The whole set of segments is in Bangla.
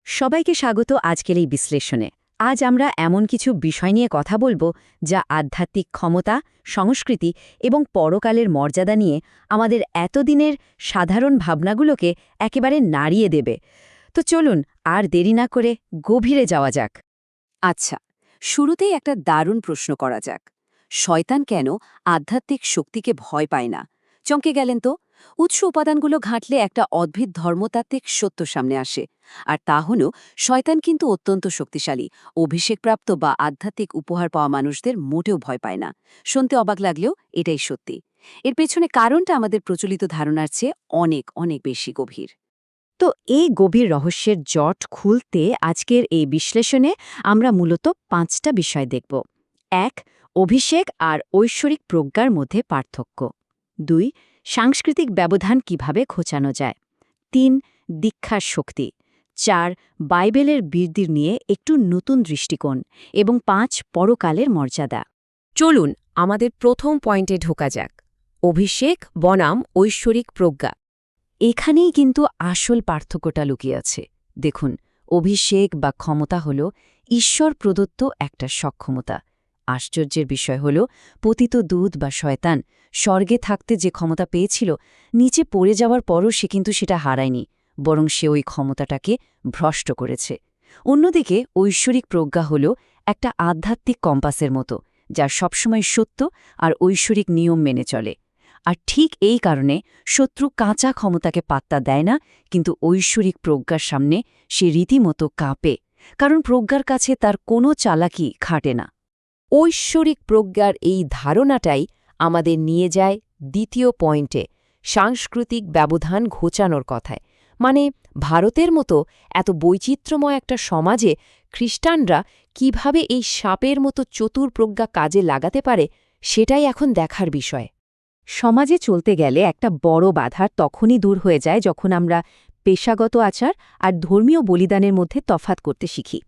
সবাইকে স্বাগত আজকের এই বিশ্লেষণে। আজ আমরা এমন কিছু বিষয় নিয়ে কথা বলবো যা আধ্যাত্মিক ক্ষমতা, সংস্কৃতি এবং পরকালের মর্যাদা নিয়ে আমাদের এতদিনের সাধারণ ভাবনাগুলোকে একেবারে নাড়িয়ে দেবে। তো চলুন আর দেরি না করে গভীরে যাওয়া যাক। আচ্ছা, শুরুতেই একটা দারুণ প্রশ্ন করা যাক। শয়তান কেন আধ্যাত্মিক শক্তিকে ভয় পায় না? চমকে গেলেন তো? উৎস উপাদানগুলো ঘাঁটলে একটা অদ্ভুত ধর্মতাত্ত্বিক সত্য সামনে আসে। আর তা হল, শয়তান কিন্তু অত্যন্ত শক্তিশালী। অভিষেকপ্রাপ্ত বা আধ্যাত্মিক উপহার পাওয়া মানুষদের মোটেও ভয় পায় না। শুনতে অবাক লাগলেও এটাই সত্যি। এর পেছনে কারণটা আমাদের প্রচলিত ধারণার চেয়ে অনেক অনেক বেশি গভীর। তো এই গভীর রহস্যের জট খুলতে আজকের এই বিশ্লেষণে আমরা মূলত 5টা বিষয় দেখব। 1. অভিষেক আর ঐশ্বরিক প্রজ্ঞার মধ্যে পার্থক্য। 2. সাংস্কৃতিক ব্যবধান কিভাবে ঘোচানো যায়। 3. দীক্ষার শক্তি। 4. বাইবেলের বীরদের নিয়ে একটু নতুন দৃষ্টিকোণ। এবং 5. পরকালের মর্যাদা। চলুন আমাদের প্রথম পয়েন্টে ঢোকা যাক। অভিষেক বনাম ঐশ্বরিক প্রজ্ঞা। এখানেই কিন্তু আসল পার্থক্যটা লুকিয়ে আছে। দেখুন, অভিষেক বা ক্ষমতা হল ঈশ্বর প্রদত্ত একটা সক্ষমতা। আশ্চর্যের বিষয় হল, পতিত দূত বা শয়তান স্বর্গে থাকতে যে ক্ষমতা পেয়েছিল, নিচে পড়ে যাওয়ার পরও সে কিন্তু সেটা হারায়নি, বরং সে ওই ক্ষমতাটাকে ভ্রষ্ট করেছে। অন্যদিকে ঐশ্বরিক প্রজ্ঞা হল একটা আধ্যাত্মিক কম্পাসের মতো, যা সবসময় সত্য আর ঐশ্বরিক নিয়ম মেনে চলে। আর ঠিক এই কারণে শত্রু কাঁচা ক্ষমতাকে পাত্তা দেয় না, কিন্তু ঐশ্বরিক প্রজ্ঞার সামনে সে রীতিমতো কাঁপে, কারণ প্রজ্ঞার কাছে তার কোনো চালাকি খাটে না। ঐশ্বরিক প্রজ্ঞার এই ধারণাটাই আমাদের নিয়ে যায় দ্বিতীয় পয়েন্টে, সাংস্কৃতিক ব্যবধান ঘোচানোর কথায়। মানে, ভারতের মতো এত বৈচিত্র্যময় একটা সমাজে খ্রিস্টানরা কিভাবে এই সাপের মতো চতুর প্রজ্ঞা কাজে লাগাতে পারে, সেটাই এখন দেখার বিষয়। সমাজে চলতে গেলে একটা বড় বাধা তখনই দূর হয়ে যায় যখন আমরা পেশাগত আচার আর ধর্মীয় বলিদানের মধ্যে তফাৎ করতে শিখি।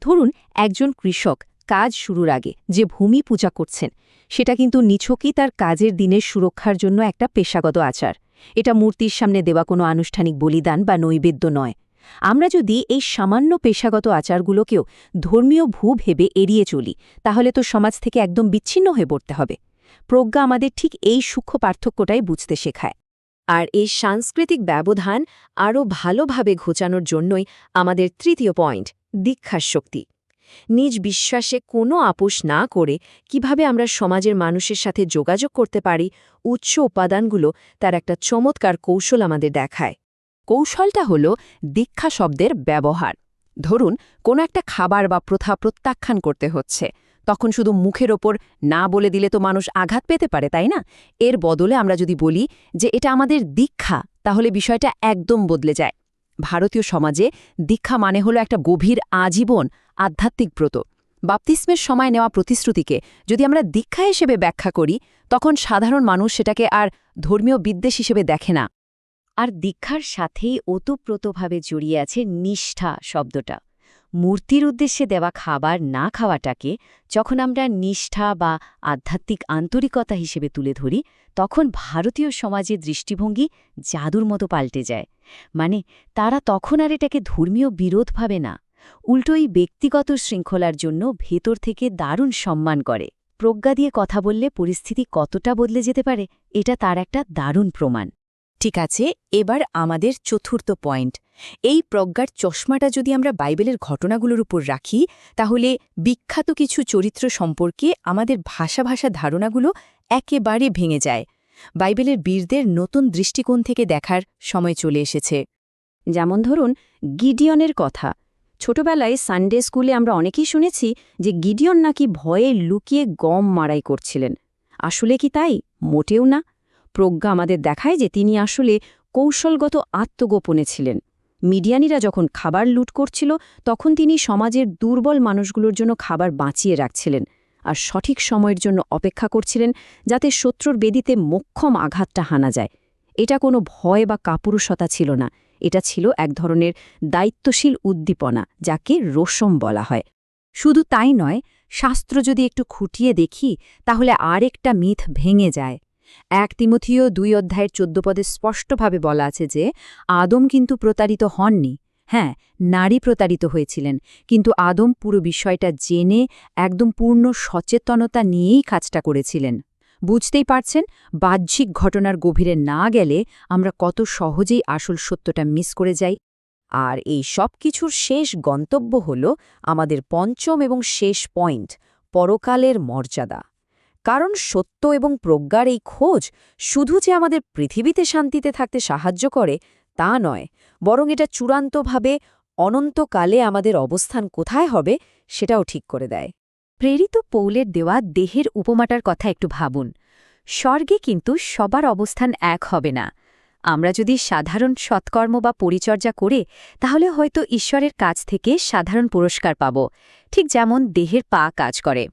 ধরুন, একজন কৃষক কাজ শুরুর আগে যে ভূমি পূজা করছেন, সেটা কিন্তু নিছকই তার কাজের দিনের সুরক্ষার জন্য একটা পেশাগত আচার। এটা মূর্তির সামনে দেওয়া কোনো আনুষ্ঠানিক বলিদান বা নৈবেদ্য নয়। আমরা যদি এই সামান্য পেশাগত আচারগুলোকেও ধর্মীয় ভেবে এড়িয়ে চলি, তাহলে তো সমাজ থেকে একদম বিচ্ছিন্ন হয়ে পড়তে হবে। প্রজ্ঞা আমাদের ঠিক এই সূক্ষ্ম পার্থক্যটাই বুঝতে শেখায়। আর এই সাংস্কৃতিক ব্যবধান আরও ভালোভাবে ঘোচানোর জন্যই আমাদের তৃতীয় পয়েন্ট, দীক্ষার শক্তি। নিজ বিশ্বাসে কোনো আপোষ না করে কিভাবে আমরা সমাজের মানুষের সাথে যোগাযোগ করতে পারি, উৎস উপাদানগুলো তার একটা চমৎকার কৌশল আমাদের দেখায়। কৌশলটা হল দীক্ষা শব্দের ব্যবহার। ধরুন, কোনো একটা খাবার বা প্রথা প্রত্যাখ্যান করতে হচ্ছে, তখন শুধু মুখের ওপর না বলে দিলে তো মানুষ আঘাত পেতে পারে, তাই না? এর বদলে আমরা যদি বলি যে এটা আমাদের দীক্ষা, তাহলে বিষয়টা একদম বদলে যায়। ভারতীয় সমাজে দীক্ষা মানে হলো একটা গভীর আজীবন আধ্যাত্মিক ব্রত। বাপ্তিস্মের সময় নেওয়া প্রতিশ্রুতিকে যদি আমরা দীক্ষা হিসেবে ব্যাখ্যা করি, তখন সাধারণ মানুষ সেটাকে আর ধর্মীয় বিদ্বেষ হিসেবে দেখে না। আর দীক্ষার সাথেই ওতপ্রোতভাবে জড়িয়ে আছে নিষ্ঠা শব্দটা। মূর্তির উদ্দেশ্যে দেওয়া খাবার না খাওয়াটাকে যখন আমরা নিষ্ঠা বা আধ্যাত্মিক আন্তরিকতা হিসেবে তুলে ধরি, তখন ভারতীয় সমাজের দৃষ্টিভঙ্গি জাদুর মতো পাল্টে যায়। মানে, তারা তখন আর এটাকে ধর্মীয় বিরোধ ভাবে না, উল্টোই ব্যক্তিগত শৃঙ্খলার জন্য ভেতর থেকে দারুণ সম্মান করে। প্রজ্ঞা দিয়ে কথা বললে পরিস্থিতি কতটা বদলে যেতে পারে, এটা তার একটা দারুণ প্রমাণ। ঠিক আছে, এবার আমাদের চতুর্থ পয়েন্ট। এই প্রজ্ঞার চশমাটা যদি আমরা বাইবেলের ঘটনাগুলোর উপর রাখি, তাহলে বিখ্যাত কিছু চরিত্র সম্পর্কে আমাদের ভাষা ধারণাগুলো একেবারে ভেঙে যায়। বাইবেলের বীরদের নতুন দৃষ্টিকোণ থেকে দেখার সময় চলে এসেছে। যেমন ধরুন, গিডিয়নের কথা। ছোটবেলায় সানডে স্কুলে আমরা অনেকেই শুনেছি যে গিডিয়ন নাকি ভয়ে লুকিয়ে গম মাড়াই করছিলেন। আসলে কি তাই? মোটেও না। প্রজ্ঞা আমাদের দেখায় যে তিনি আসলে কৌশলগত আত্মগোপনে ছিলেন। মিডিয়ানিরা যখন খাবার লুট করছিল, তখন তিনি সমাজের দুর্বল মানুষগুলোর জন্য খাবার বাঁচিয়ে রাখছিলেন, আর সঠিক সময়ের জন্য অপেক্ষা করছিলেন যাতে শত্রুর বেদিতে মোক্ষম আঘাতটা হানা যায়। এটা কোনো ভয় বা কাপুরুষতা ছিল না, এটা ছিল এক ধরনের দায়িত্বশীল উদ্দীপনা, যাকে রোশম বলা হয়। শুধু তাই নয়, শাস্ত্র যদি একটু খুঁটিয়ে দেখি, তাহলে আরেকটা মিথ ভেঙে যায়। 1 তিমথিও 2 অধ্যায়ের 14 পদে স্পষ্টভাবে বলা আছে যে আদম কিন্তু প্রতারিত হননি। হ্যাঁ, নারী প্রতারিত হয়েছিলেন, কিন্তু আদম পুরো বিষয়টা জেনে একদম পূর্ণ সচেতনতা নিয়েই কাজটা করেছিলেন। বুঝতেই পারছেন, বাহ্যিক ঘটনার গভীরে না গেলে আমরা কত সহজেই আসল সত্যটা মিস করে যাই। আর এই সব কিছুর শেষ গন্তব্য হল আমাদের পঞ্চম এবং শেষ পয়েন্ট, পরকালের মর্যাদা। কারণ সত্য এবং প্রজ্ঞার এই খোঁজ শুধু যে আমাদের পৃথিবীতে শান্তিতে থাকতে সাহায্য করে তা নয়, বরং এটা চূড়ান্তভাবে অনন্তকালে আমাদের অবস্থান কোথায় হবে সেটাও ঠিক করে দেয়। প্রেরিত পৌলের দেওয়া দেহের উপমাটার কথা একটু ভাবুন। স্বর্গে কিন্তু সবার অবস্থান এক হবে না। আমরা যদি সাধারণ সৎকর্ম বা পরিচর্যা করে, তাহলে হয়তো ঈশ্বরের কাছ থেকে সাধারণ পুরস্কার পাব, ঠিক যেমন দেহের পা কাজ করে।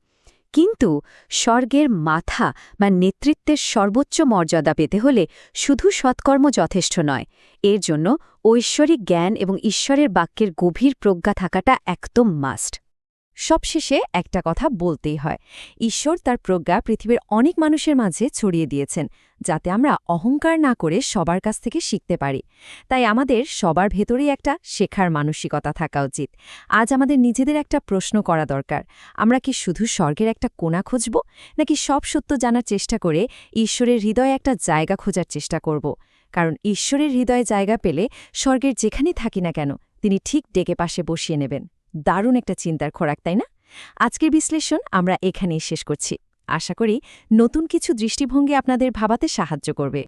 কিন্তু স্বর্গের মাথা বা নেতৃত্বের সর্বোচ্চ মর্যাদা পেতে হলে শুধু সৎকর্ম যথেষ্ট নয়, এর জন্য ঐশ্বরিক জ্ঞান এবং ঈশ্বরের বাক্যের গভীর প্রজ্ঞা থাকাটা একদম মাস্ট। সবশেষে একটা কথা বলতেই হয়, ঈশ্বর তার প্রজ্ঞা পৃথিবীর অনেক মানুষের মাঝে ছড়িয়ে দিয়েছেন, যাতে আমরা অহংকার না করে সবার কাছ থেকে শিখতে পারি। তাই আমাদের সবার ভেতরেই একটা শেখার মানসিকতা থাকা উচিত। আজ আমাদের নিজেদের একটা প্রশ্ন করা দরকার, আমরা কি শুধু স্বর্গের একটা কোণা খুঁজব, নাকি সব সত্য জানার চেষ্টা করে ঈশ্বরের হৃদয়ে একটা জায়গা খোঁজার চেষ্টা করব? কারণ ঈশ্বরের হৃদয়ে জায়গা পেলে স্বর্গের যেখানেই থাকি না কেন, তিনি ঠিক ডেকে পাশে বসিয়ে নেবেন। দারুণ একটা চিন্তার খোরাক, তাই না? আজকের বিশ্লেষণ আমরা এখানেই শেষ করছি। আশা করি নতুন কিছু দৃষ্টিভঙ্গি আপনাদের ভাবাতে সাহায্য করবে।